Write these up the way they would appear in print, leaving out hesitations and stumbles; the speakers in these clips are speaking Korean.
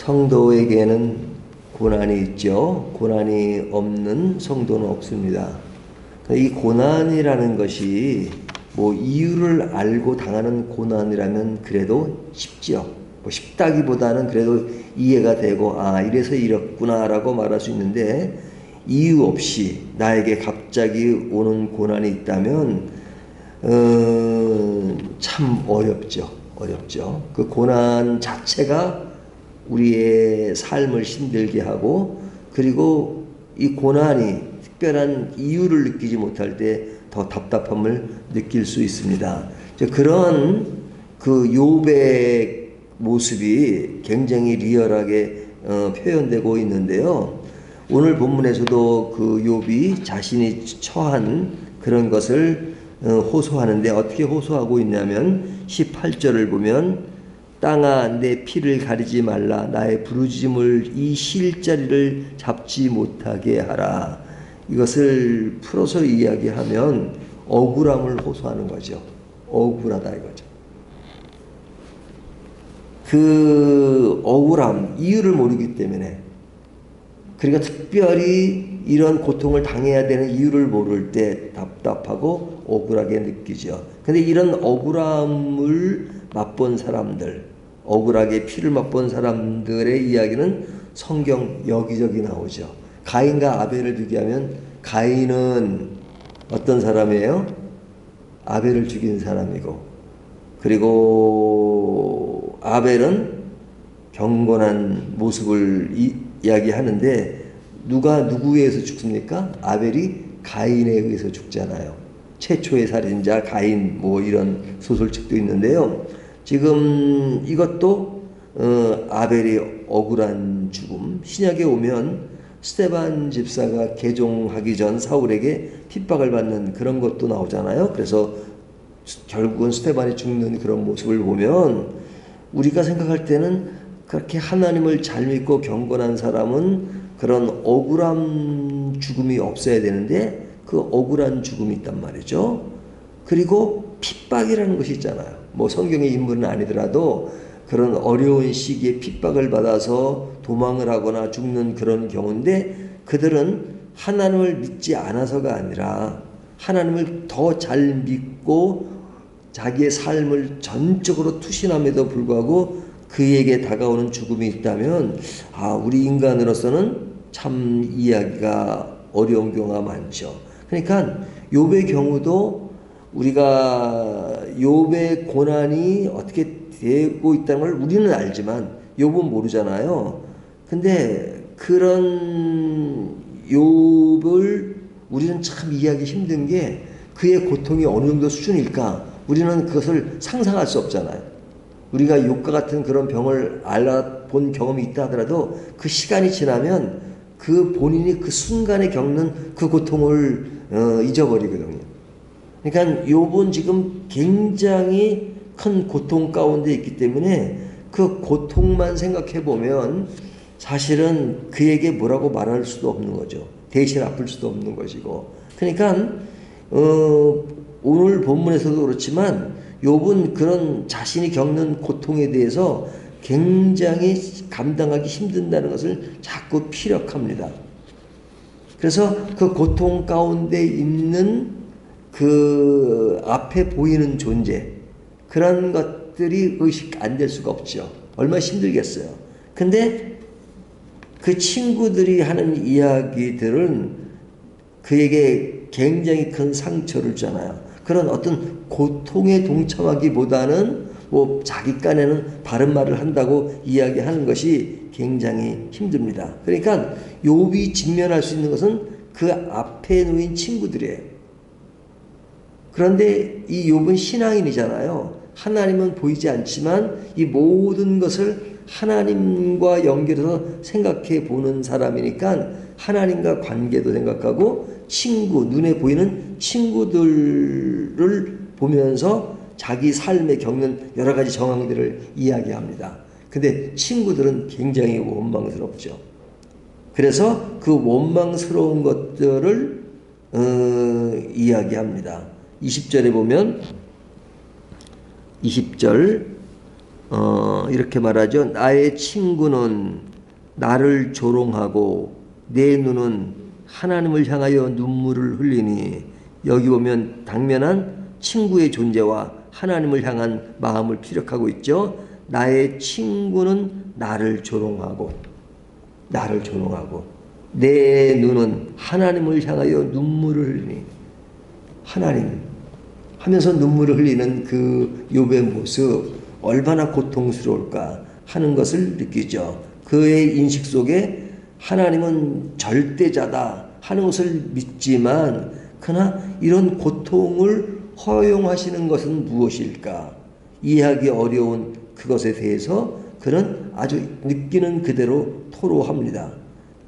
성도에게는 고난이 있죠. 고난이 없는 성도는 없습니다. 이 고난이라는 것이 뭐 이유를 알고 당하는 고난이라면 그래도 쉽죠. 뭐 쉽다기보다는 그래도 이해가 되고 이래서 이렇구나라고 말할 수 있는데, 이유 없이 나에게 갑자기 오는 고난이 있다면 참 어렵죠. 그 고난 자체가 우리의 삶을 힘들게 하고, 그리고 이 고난이 특별한 이유를 느끼지 못할 때 더 답답함을 느낄 수 있습니다. 그런 그 욥의 모습이 굉장히 리얼하게 표현되고 있는데요. 오늘 본문에서도 그 욥이 자신이 처한 그런 것을 호소하는데, 어떻게 호소하고 있냐면 18절을 보면, 땅아 내 피를 가리지 말라, 나의 부르짖음을 이 실자리를 잡지 못하게 하라. 이것을 풀어서 이야기하면 억울함을 호소하는 거죠. 억울하다 이거죠. 그 억울함, 이유를 모르기 때문에, 그러니까 특별히 이런 고통을 당해야 되는 이유를 모를 때 답답하고 억울하게 느끼죠. 근데 이런 억울함을 맛본 사람들, 억울하게 피를 맛본 사람들의 이야기는 성경 여기저기 나오죠. 가인과 아벨을 비교하면, 가인은 어떤 사람이에요? 아벨을 죽인 사람이고, 그리고 아벨은 경건한 모습을 이야기하는데, 누가 누구에 의해서 죽습니까? 아벨이 가인에 의해서 죽잖아요. 최초의 살인자 가인, 뭐 이런 소설책도 있는데요. 지금 이것도 아벨이 억울한 죽음. 신약에 오면 스데반 집사가 개종하기 전 사울에게 핍박을 받는 그런 것도 나오잖아요. 그래서 결국은 스데반이 죽는 그런 모습을 보면, 우리가 생각할 때는 그렇게 하나님을 잘 믿고 경건한 사람은 그런 억울한 죽음이 없어야 되는데, 그 억울한 죽음이 있단 말이죠. 그리고 핍박이라는 것이 있잖아요. 뭐 성경의 인물은 아니더라도 그런 어려운 시기에 핍박을 받아서 도망을 하거나 죽는 그런 경우인데, 그들은 하나님을 믿지 않아서가 아니라 하나님을 더 잘 믿고 자기의 삶을 전적으로 투신함에도 불구하고 그에게 다가오는 죽음이 있다면, 우리 인간으로서는 참 이해하기가 어려운 경우가 많죠. 그러니까 욥의 경우도 우리가 욥의 고난이 어떻게 되고 있다는 걸 우리는 알지만 욥은 모르잖아요. 근데 그런 욥을 우리는 참 이해하기 힘든 게, 그의 고통이 어느 정도 수준일까 우리는 그것을 상상할 수 없잖아요. 우리가 욥과 같은 그런 병을 알아본 경험이 있다 하더라도 그 시간이 지나면 그 본인이 그 순간에 겪는 그 고통을 잊어버리거든요. 그러니까 욥은 지금 굉장히 큰 고통 가운데 있기 때문에 그 고통만 생각해 보면 사실은 그에게 뭐라고 말할 수도 없는 거죠. 대신 아플 수도 없는 것이고. 그러니까 오늘 본문에서도 그렇지만 욥은 그런 자신이 겪는 고통에 대해서 굉장히 감당하기 힘든다는 것을 자꾸 피력합니다. 그래서 그 고통 가운데 있는 그 앞에 보이는 존재, 그런 것들이 의식 안 될 수가 없죠. 얼마나 힘들겠어요. 근데 그 친구들이 하는 이야기들은 그에게 굉장히 큰 상처를 주잖아요. 그런 어떤 고통에 동참하기보다는 뭐 자기 깐에는 바른 말을 한다고 이야기하는 것이 굉장히 힘듭니다. 그러니까 욥이 직면할 수 있는 것은 그 앞에 놓인 친구들이에요. 그런데 이 욥은 신앙인이잖아요. 하나님은 보이지 않지만 이 모든 것을 하나님과 연결해서 생각해 보는 사람이니까 하나님과 관계도 생각하고 친구, 눈에 보이는 친구들을 보면서 자기 삶에 겪는 여러 가지 정황들을 이야기합니다. 근데 친구들은 굉장히 원망스럽죠. 그래서 그 원망스러운 것들을 이야기합니다. 20절에 보면 20절 이렇게 말하죠. 나의 친구는 나를 조롱하고 내 눈은 하나님을 향하여 눈물을 흘리니. 여기 보면 당면한 친구의 존재와 하나님을 향한 마음을 피력하고 있죠. 나의 친구는 나를 조롱하고 내 눈은 하나님을 향하여 눈물을 흘리니. 하나님 하면서 눈물을 흘리는 그 욥의 모습 얼마나 고통스러울까 하는 것을 느끼죠. 그의 인식 속에 하나님은 절대자다 하는 것을 믿지만, 그러나 이런 고통을 허용하시는 것은 무엇일까 이해하기 어려운 그것에 대해서 그는 아주 느끼는 그대로 토로합니다.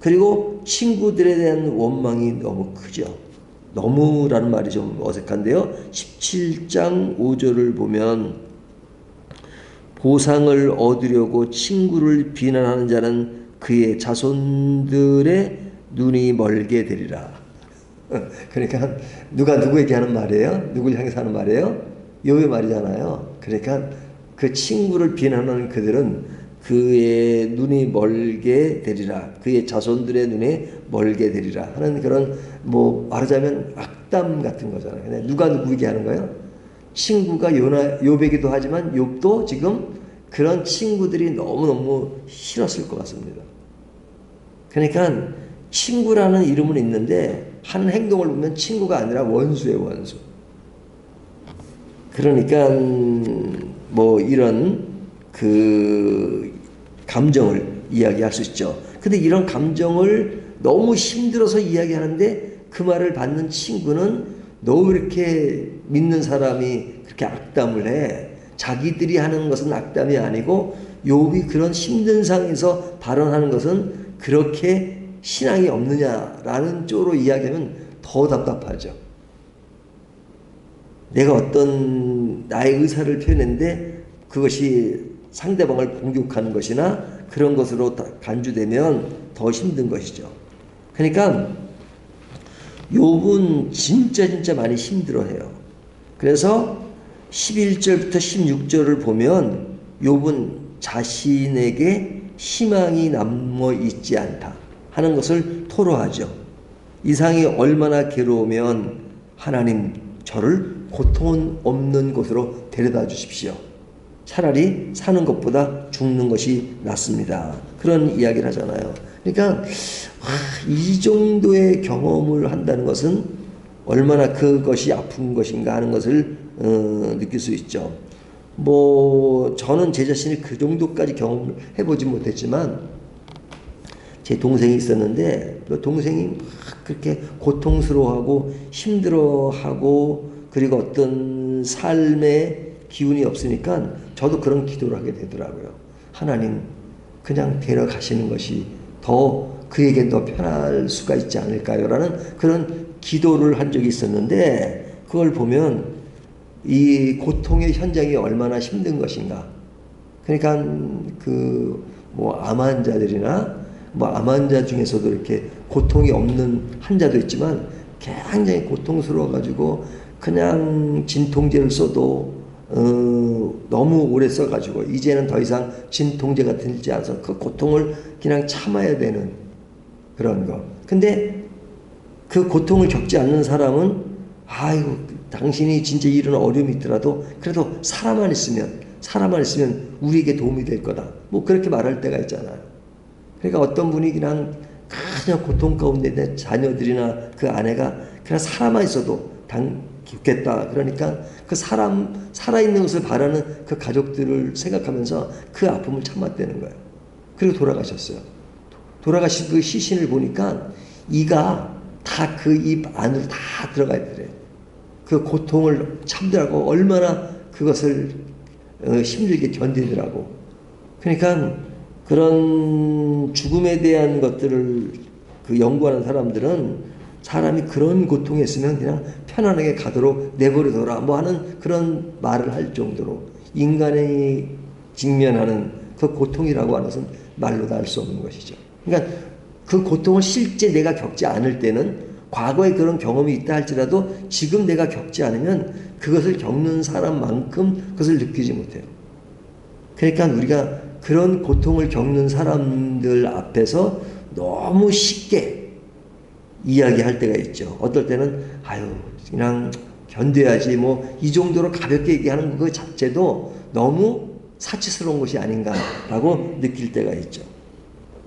그리고 친구들에 대한 원망이 너무 크죠. 너무라는 말이 좀 어색한데요. 17장 5절을 보면 보상을 얻으려고 친구를 비난하는 자는 그의 자손들의 눈이 멀게 되리라. 그러니까 누가 누구에게 하는 말이에요? 누굴 향해서 하는 말이에요? 욥의 말이잖아요. 그러니까 그 친구를 비난하는 그들은 그의 눈이 멀게 되리라, 그의 자손들의 눈에 멀게 되리라 하는 그런, 말하자면 악담 같은 거잖아요. 근데 누가 누구에게 하는 거예요? 친구가 욥에게도 하지만 욥도 지금 그런 친구들이 너무너무 싫었을 것 같습니다. 그러니까 친구라는 이름은 있는데 하는 행동을 보면 친구가 아니라 원수예요, 원수. 그러니까 이런 그 감정을 이야기할 수 있죠. 근데 이런 감정을 너무 힘들어서 이야기하는데 그 말을 받는 친구는 너 왜 이렇게 믿는 사람이 그렇게 악담을 해? 자기들이 하는 것은 악담이 아니고 욥이 그런 힘든 상황에서 발언하는 것은 그렇게 신앙이 없느냐라는 쪽으로 이야기하면 더 답답하죠. 내가 어떤 나의 의사를 표현했는데 그것이 상대방을 공격하는 것이나 그런 것으로 간주되면 더 힘든 것이죠. 그러니까 욥은 진짜 많이 힘들어해요. 그래서 11절부터 16절을 보면 욥은 자신에게 희망이 남아 있지 않다 하는 것을 토로하죠. 이 상이 얼마나 괴로우면 하나님 저를 고통 없는 곳으로 데려다 주십시오. 차라리 사는 것보다 죽는 것이 낫습니다. 그런 이야기를 하잖아요. 그러니까 이 정도의 경험을 한다는 것은 얼마나 그것이 아픈 것인가 하는 것을 느낄 수 있죠. 저는 제 자신이 그 정도까지 경험을 해보지 못했지만 제 동생이 있었는데 그 동생이 막 그렇게 고통스러워하고 힘들어하고 그리고 어떤 삶의 기운이 없으니까 저도 그런 기도를 하게 되더라고요. 하나님 그냥 데려가시는 것이 더 그에게 더 편할 수가 있지 않을까요? 라는 그런 기도를 한 적이 있었는데 그걸 보면 이 고통의 현장이 얼마나 힘든 것인가. 그러니까 암 환자들이나 암 환자 중에서도 이렇게 고통이 없는 환자도 있지만 굉장히 고통스러워가지고 그냥 진통제를 써도 너무 오래 써가지고 이제는 더 이상 진통제가 들지 않아서 그 고통을 그냥 참아야 되는 그런 거. 근데 그 고통을 겪지 않는 사람은 아이고 당신이 진짜 이런 어려움이 있더라도 그래도 사람만 있으면 우리에게 도움이 될 거다. 그렇게 말할 때가 있잖아요. 그러니까 어떤 분이 그냥 고통 가운데 내 자녀들이나 그 아내가 그냥 살아만 있어도 좋겠다. 그러니까 그 살아있는 것을 바라는 그 가족들을 생각하면서 그 아픔을 참았다는 거예요. 그리고 돌아가셨어요. 돌아가신 그 시신을 보니까 이가 다 그 입 안으로 다 들어가 있더래요. 그 고통을 참더라고. 얼마나 그것을 힘들게 견디더라고. 그러니까 그런 죽음에 대한 것들을 연구하는 사람들은 사람이 그런 고통에 있으면 그냥 편안하게 가도록 내버려둬라 하는 그런 말을 할 정도로 인간이 직면하는 그 고통이라고 하는 것은 말로 다 할 수 없는 것이죠. 그러니까 그 고통을 실제 내가 겪지 않을 때는 과거에 그런 경험이 있다 할지라도 지금 내가 겪지 않으면 그것을 겪는 사람만큼 그것을 느끼지 못해요. 그러니까 우리가 그런 고통을 겪는 사람들 앞에서 너무 쉽게 이야기할 때가 있죠. 어떨 때는 아유 그냥 견뎌야지 뭐 이 정도로 가볍게 얘기하는 그 자체도 너무 사치스러운 것이 아닌가라고 느낄 때가 있죠.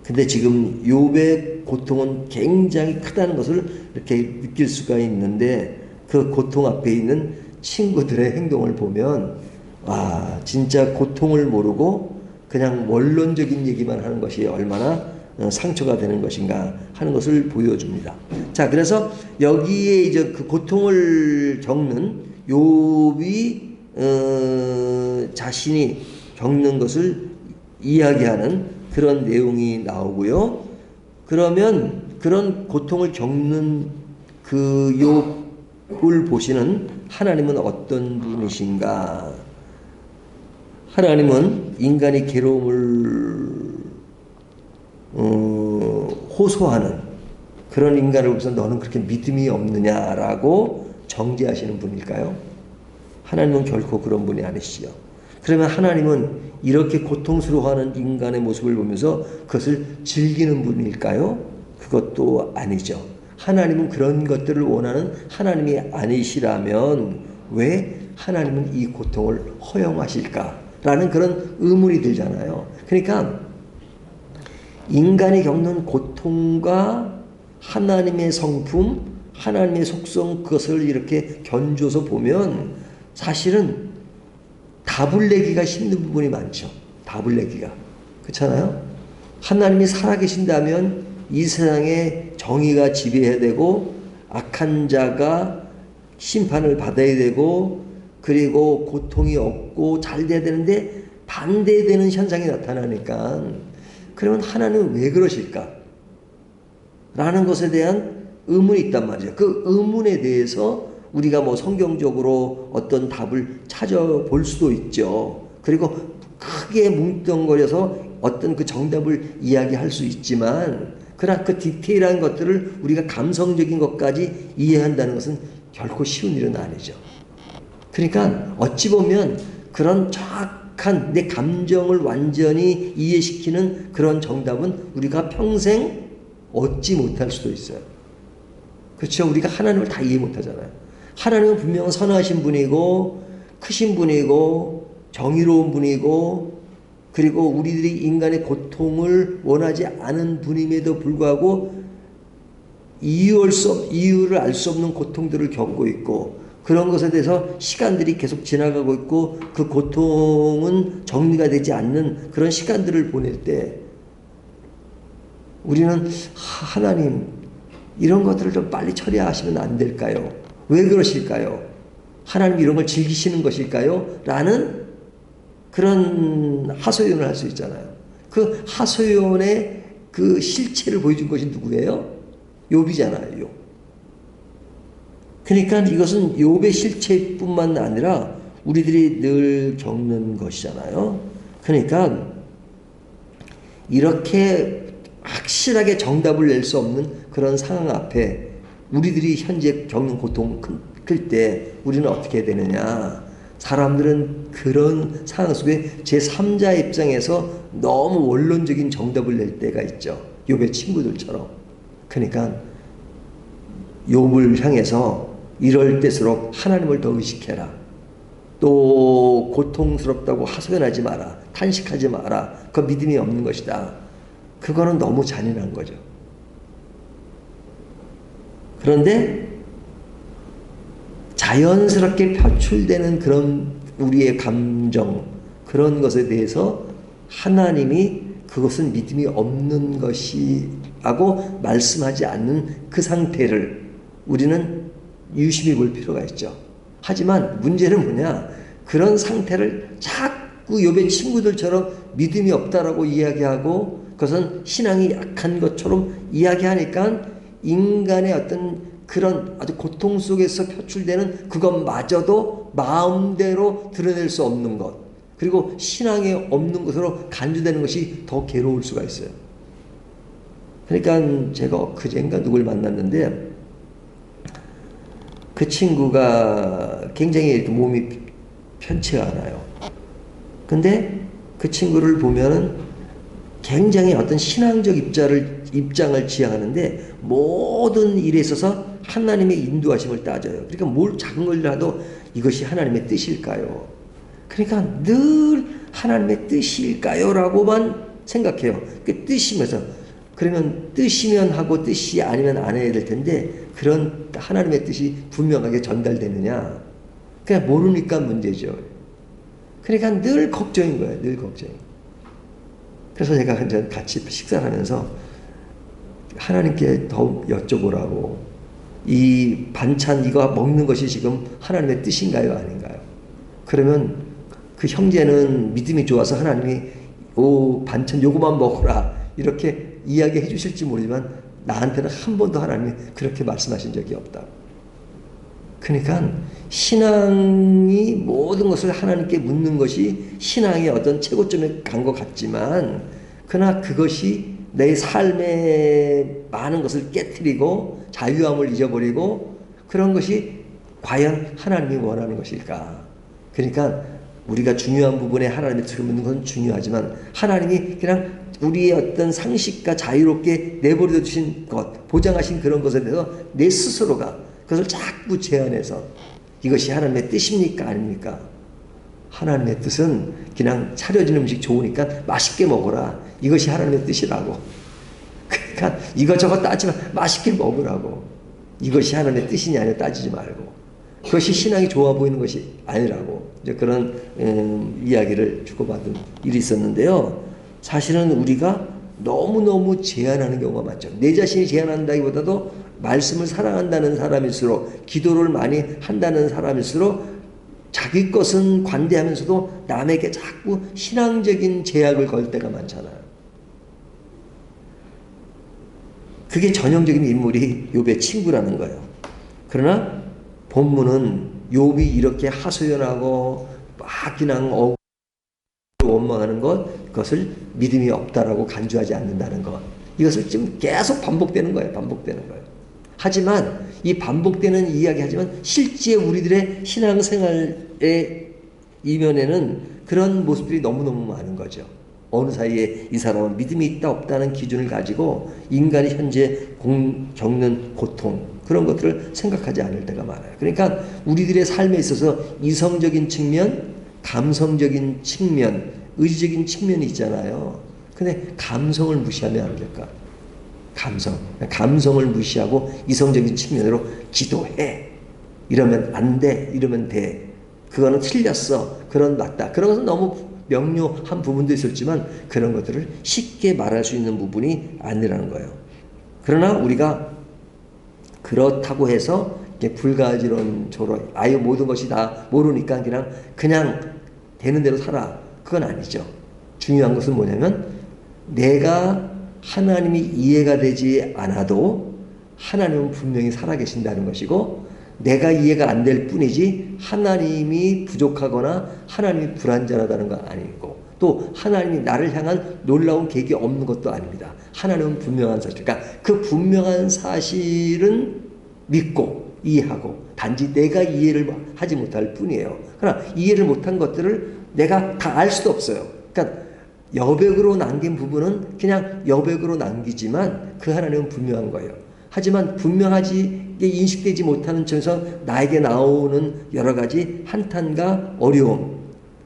근데 지금 욥의 고통은 굉장히 크다는 것을 이렇게 느낄 수가 있는데 그 고통 앞에 있는 친구들의 행동을 보면 와 진짜 고통을 모르고 그냥 원론적인 얘기만 하는 것이 얼마나 상처가 되는 것인가 하는 것을 보여줍니다. 자, 그래서 여기에 이제 그 고통을 겪는 욥이 자신이 겪는 것을 이야기하는 그런 내용이 나오고요. 그러면 그런 고통을 겪는 그 욥을 보시는 하나님은 어떤 분이신가? 하나님은 인간이 괴로움을 호소하는 그런 인간을 보면서 너는 그렇게 믿음이 없느냐라고 정죄하시는 분일까요? 하나님은 결코 그런 분이 아니시죠. 그러면 하나님은 이렇게 고통스러워하는 인간의 모습을 보면서 그것을 즐기는 분일까요? 그것도 아니죠. 하나님은 그런 것들을 원하는 하나님이 아니시라면 왜 하나님은 이 고통을 허용하실까라는 그런 의문이 들잖아요. 그러니까 인간이 겪는 고통과 하나님의 성품, 하나님의 속성 그것을 이렇게 견줘서 보면 사실은 답을 내기가 힘든 부분이 많죠. 답을 내기가. 그렇잖아요? 하나님이 살아계신다면 이 세상에 정의가 지배해야 되고 악한 자가 심판을 받아야 되고 그리고 고통이 없고 잘 돼야 되는데 반대되는 현상이 나타나니까 그러면 하나님은 왜 그러실까? 라는 것에 대한 의문이 있단 말이죠. 그 의문에 대해서 우리가 뭐 성경적으로 어떤 답을 찾아볼 수도 있죠. 그리고 크게 뭉뚱거려서 어떤 그 정답을 이야기할 수 있지만 그러나 그 디테일한 것들을 우리가 감성적인 것까지 이해한다는 것은 결코 쉬운 일은 아니죠. 그러니까 어찌 보면 그런 정확한 내 감정을 완전히 이해시키는 그런 정답은 우리가 평생 얻지 못할 수도 있어요. 그렇죠? 우리가 하나님을 다 이해 못하잖아요. 하나님은 분명 선하신 분이고 크신 분이고 정의로운 분이고 그리고 우리들이 인간의 고통을 원하지 않은 분임에도 불구하고 이유를 알 수 없는 고통들을 겪고 있고 그런 것에 대해서 시간들이 계속 지나가고 있고 그 고통은 정리가 되지 않는 그런 시간들을 보낼 때 우리는 하나님 이런 것들을 좀 빨리 처리하시면 안 될까요? 왜 그러실까요? 하나님 이런 걸 즐기시는 것일까요? 라는 그런 하소연을 할 수 있잖아요. 그 하소연의 그 실체를 보여준 것이 누구예요? 욥이잖아요. 욥. 그러니까 이것은 욥의 실체뿐만 아니라 우리들이 늘 겪는 것이잖아요. 그러니까 이렇게 확실하게 정답을 낼 수 없는 그런 상황 앞에 우리들이 현재 겪는 고통 클 때 우리는 어떻게 해야 되느냐. 사람들은 그런 상황 속에 제3자 입장에서 너무 원론적인 정답을 낼 때가 있죠. 욥의 친구들처럼. 그러니까 욥을 향해서 이럴 때일수록 하나님을 더 의식해라. 또 고통스럽다고 하소연하지 마라. 탄식하지 마라. 그거 믿음이 없는 것이다. 그거는 너무 잔인한 거죠. 그런데 자연스럽게 표출되는 그런 우리의 감정 그런 것에 대해서 하나님이 그것은 믿음이 없는 것이라고 말씀하지 않는 그 상태를 우리는 유심히 볼 필요가 있죠. 하지만 문제는 뭐냐? 그런 상태를 자꾸 욥의 친구들처럼 믿음이 없다라고 이야기하고 그것은 신앙이 약한 것처럼 이야기하니까 인간의 어떤 그런 아주 고통 속에서 표출되는 그것마저도 마음대로 드러낼 수 없는 것 그리고 신앙이 없는 것으로 간주되는 것이 더 괴로울 수가 있어요. 그러니까 제가 그젠가 누굴 만났는데 그 친구가 굉장히 이렇게 몸이 편치가 않아요. 근데 그 친구를 보면은 굉장히 어떤 신앙적 입장을 지향하는데 모든 일에 있어서 하나님의 인도하심을 따져요. 그러니까 뭘 작은 걸라도 이것이 하나님의 뜻일까요? 그러니까 늘 하나님의 뜻일까요? 라고만 생각해요. 그 뜻이면서 그러면 뜻이면 하고 뜻이 아니면 안 해야 될 텐데 그런 하나님의 뜻이 분명하게 전달되느냐? 그냥 모르니까 문제죠. 그러니까 늘 걱정인 거예요. 늘 걱정. 그래서 제가 같이 식사를 하면서 하나님께 더 여쭤보라고, 이 반찬 이거 먹는 것이 지금 하나님의 뜻인가요? 아닌가요? 그러면 그 형제는 믿음이 좋아서 하나님이 반찬 요거만 먹어라 이렇게 이야기해 주실지 모르지만 나한테는 한 번도 하나님이 그렇게 말씀하신 적이 없다. 그러니까 신앙이 모든 것을 하나님께 묻는 것이 신앙의 어떤 최고점에 간 것 같지만 그러나 그것이 내 삶의 많은 것을 깨트리고 자유함을 잊어버리고 그런 것이 과연 하나님이 원하는 것일까? 그러니까 우리가 중요한 부분에 하나님의 뜻을 묻는 것은 중요하지만 하나님이 그냥 우리의 어떤 상식과 자유롭게 내버려 두신 것, 보장하신 그런 것에 대해서 내 스스로가 그것을 자꾸 제안해서 이것이 하나님의 뜻입니까? 아닙니까? 하나님의 뜻은 그냥 차려진 음식 좋으니까 맛있게 먹어라. 이것이 하나님의 뜻이라고. 그러니까 이것저것 따지면 맛있게 먹으라고. 이것이 하나님의 뜻이냐 아니냐 따지지 말고. 그것이 신앙이 좋아 보이는 것이 아니라고. 이제 그런 이야기를 주고받은 일이 있었는데요. 사실은 우리가 너무너무 제한하는 경우가 많죠. 내 자신이 제한한다기보다도 말씀을 사랑한다는 사람일수록, 기도를 많이 한다는 사람일수록 자기 것은 관대하면서도 남에게 자꾸 신앙적인 제약을 걸 때가 많잖아요. 그게 전형적인 인물이 욥의 친구라는 거예요. 그러나 본문은 욥이 이렇게 하소연하고 막 그냥 원망하는 그것을 믿음이 없다라고 간주하지 않는다는 것. 이것을 지금 계속 반복되는 거예요. 반복되는 거예요. 하지만 이 반복되는 이야기하지만 실제 우리들의 신앙생활의 이면에는 그런 모습들이 너무너무 많은 거죠. 어느 사이에 이 사람은 믿음이 있다 없다는 기준을 가지고 인간이 현재 겪는 고통 그런 것들을 생각하지 않을 때가 많아요. 그러니까 우리들의 삶에 있어서 이성적인 측면, 감성적인 측면, 의지적인 측면이 있잖아요. 근데 감성을 무시하면 안 될까? 감성을 무시하고 이성적인 측면으로 기도해. 이러면 안 돼. 이러면 돼. 그거는 틀렸어. 그건 맞다. 그런 것은 너무 명료한 부분도 있었지만 그런 것들을 쉽게 말할 수 있는 부분이 아니라는 거예요. 그러나 우리가 그렇다고 해서 불가지론적으로 아예 모든 것이 다 모르니까 그냥 되는 대로 살아. 그건 아니죠. 중요한 것은 뭐냐면 내가 하나님이 이해가 되지 않아도 하나님은 분명히 살아계신다는 것이고 내가 이해가 안 될 뿐이지 하나님이 부족하거나 하나님이 불완전하다는 건 아니고 또 하나님이 나를 향한 놀라운 계획이 없는 것도 아닙니다. 하나님은 분명한 사실. 그러니까 그 분명한 사실은 믿고 이해하고 단지 내가 이해를 하지 못할 뿐이에요. 그러나 이해를 못한 것들을 내가 다 알 수도 없어요. 그러니까 여백으로 남긴 부분은 그냥 여백으로 남기지만 그 하나님은 분명한 거예요. 하지만 분명하지 인식되지 못하는 점에서 나에게 나오는 여러 가지 한탄과 어려움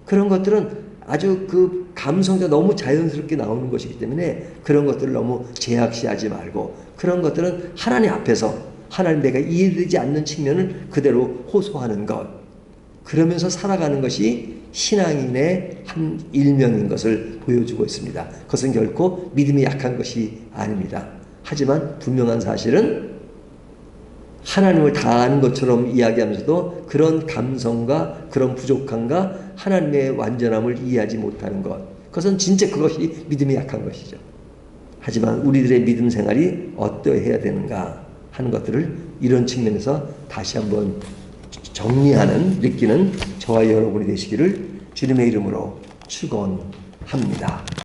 그런 것들은 아주 그 감성이 너무 자연스럽게 나오는 것이기 때문에 그런 것들을 너무 제약시하지 말고 그런 것들은 하나님 앞에서 하나님 내가 이해되지 않는 측면을 그대로 호소하는 것 그러면서 살아가는 것이 신앙인의 한 일명인 것을 보여주고 있습니다. 그것은 결코 믿음이 약한 것이 아닙니다. 하지만 분명한 사실은 하나님을 다 아는 것처럼 이야기하면서도 그런 감성과 그런 부족함과 하나님의 완전함을 이해하지 못하는 것. 그것은 진짜 그것이 믿음이 약한 것이죠. 하지만 우리들의 믿음 생활이 어떠해야 되는가 하는 것들을 이런 측면에서 다시 한번 정리하는, 느끼는 저와 여러분이 되시기를 주님의 이름으로 축원합니다.